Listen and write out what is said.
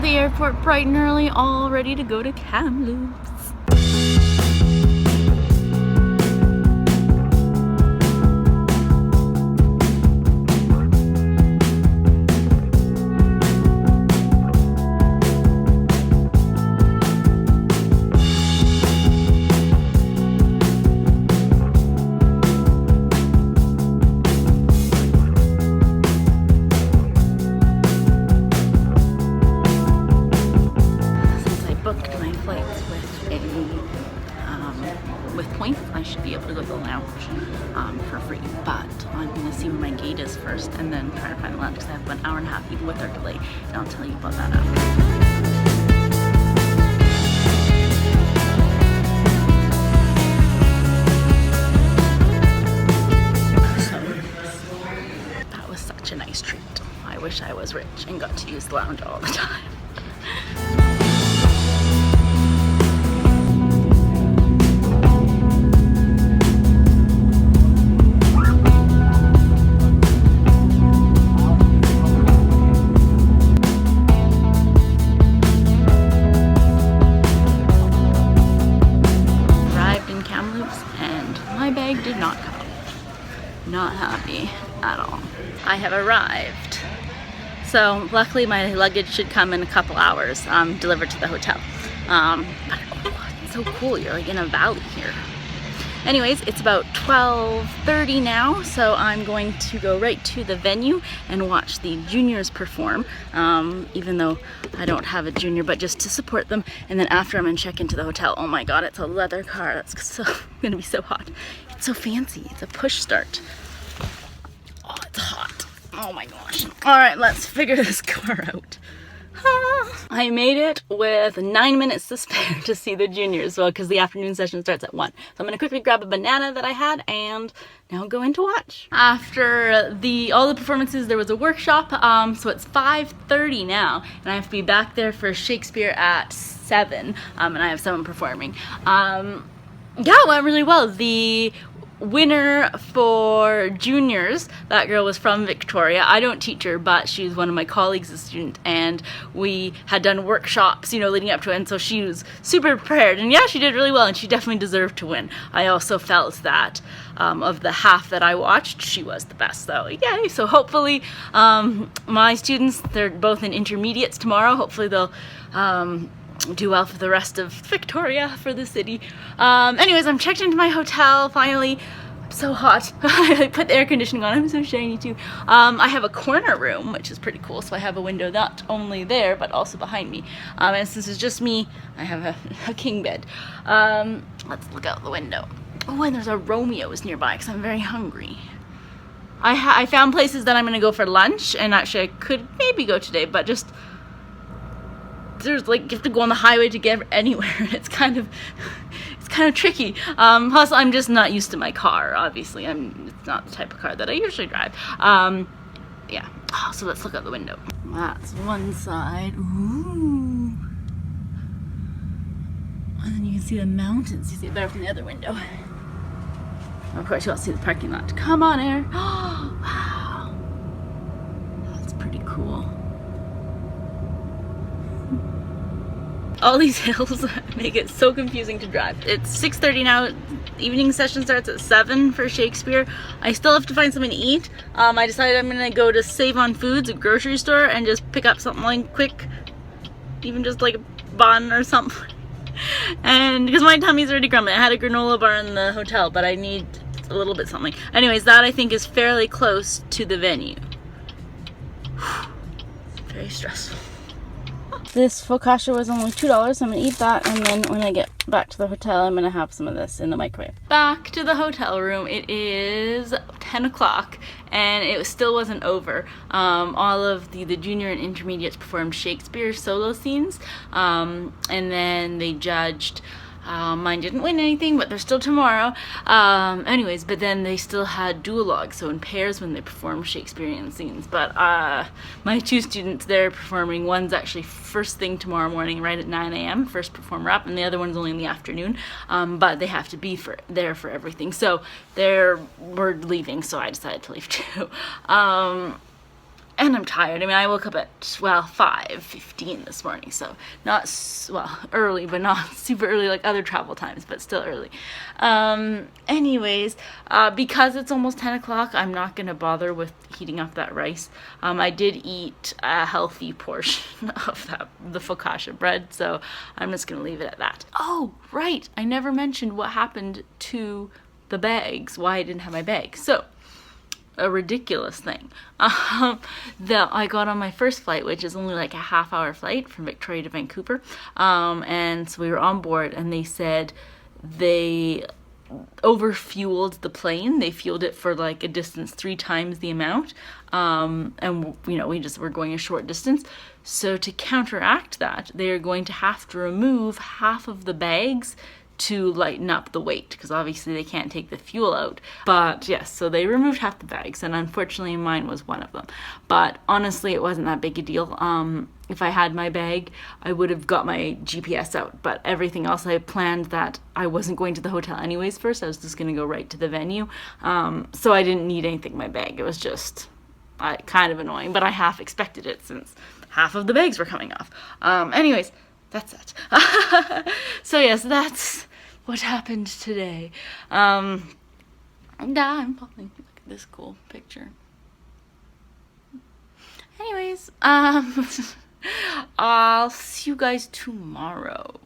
the airport bright and early, all ready to go to Kamloops. With points, I should be able to go to the lounge for free, but I'm going to see where my gate is first and then try to find the lounge because I have about an hour and a half even with our delay, and I'll tell you about that after. So, that was such a nice treat. I wish I was rich and got to use the lounge all the time. My bag did not come. Not happy at all. I have arrived. So luckily my luggage should come in a couple hours, delivered to the hotel. But oh, it's so cool, you're like in a valley here. Anyways, it's about 12:30 now, so I'm going to go right to the venue and watch the juniors perform, even though I don't have a junior, but just to support them. And then after, I'm gonna check into the hotel. Oh my god, it's a leather car. That's so gonna be so hot. It's so fancy. It's a push start. Oh, it's hot. Oh my gosh. All right, let's figure this car out. I made it with 9 minutes to spare to see the juniors, well, because the afternoon session starts at 1. So I'm going to quickly grab a banana that I had and now go in to watch. After all the performances, there was a workshop, so it's 5:30 now, and I have to be back there for Shakespeare at 7, and I have someone performing. Yeah, it went really well. The winner for juniors, that girl was from Victoria. I don't teach her, but she's one of my colleagues, a student, and we had done workshops, you know, leading up to it, and so she was super prepared, and yeah, she did really well, and she definitely deserved to win. I also felt that of the half that I watched, she was the best, so yay. So hopefully my students, they're both in intermediates tomorrow, hopefully they'll do well for the rest of Victoria, for the city. Anyways, I'm checked into my hotel finally. I'm so hot. I put the air conditioning on. I'm so shiny too. I have a corner room, which is pretty cool. So I have a window not only there, but also behind me. And since it's just me, I have a king bed. Let's look out the window. Oh, and there's a Romeo's nearby because I'm very hungry. I found places that I'm gonna go for lunch, and actually I could maybe go today, but just there's like, you have to go on the highway to get anywhere. It's kind of tricky. Plus I'm just not used to my car, obviously. It's not the type of car that I usually drive. Yeah. Oh, so let's look out the window. That's one side. Ooh. And then you can see the mountains. You see it better from the other window. Of course, you all see the parking lot. Come on, air. Oh, wow. That's pretty cool. All these hills make it so confusing to drive. It's 6:30 now. Evening session starts at 7 for Shakespeare. I still have to find something to eat. I decided I'm gonna go to Save on Foods, a grocery store, and just pick up something like quick, even just like a bun or something. And because my tummy's already grumbling. I had a granola bar in the hotel, but I need a little bit something. Anyways, that I think is fairly close to the venue. Very stressful. This focaccia was only $2, so I'm gonna eat that, and then when I get back to the hotel, I'm gonna have some of this in the microwave. Back to the hotel room. It is 10 o'clock, and it still wasn't over. All of the junior and intermediates performed Shakespeare solo scenes, and then they judged. Mine didn't win anything, but they're still tomorrow. Anyways, but then they still had duologue, so in pairs when they perform Shakespearean scenes. But my two students, they're performing. One's actually first thing tomorrow morning, right at 9 a.m., first performer up, and the other one's only in the afternoon. But they have to be there for everything. So we're leaving, so I decided to leave too. and I'm tired. I mean, I woke up at, well, 5:15 this morning, so not, well, early, but not super early like other travel times, but still early. Anyways, because it's almost 10 o'clock, I'm not going to bother with heating up that rice. I did eat a healthy portion of the focaccia bread, so I'm just going to leave it at that. Oh, right, I never mentioned what happened to the bags, why I didn't have my bag. So, a ridiculous thing that I got on my first flight, which is only like a half-hour flight from Victoria to Vancouver, and so we were on board, and they said they overfueled the plane. They fueled it for like a distance 3 times the amount, and you know, we just were going a short distance. So to counteract that, they are going to have to remove half of the bags to lighten up the weight, because obviously they can't take the fuel out. But yes, so they removed half the bags, and unfortunately mine was one of them. But honestly, it wasn't that big a deal. If I had my bag, I would have got my GPS out, but everything else I planned that I wasn't going to the hotel anyways first. I was just going to go right to the venue. So I didn't need anything in my bag. It was just kind of annoying, but I half expected it since half of the bags were coming off. Anyways, that's that. So yes, that's what happened today. And I'm falling. Look at this cool picture. Anyways, I'll see you guys tomorrow.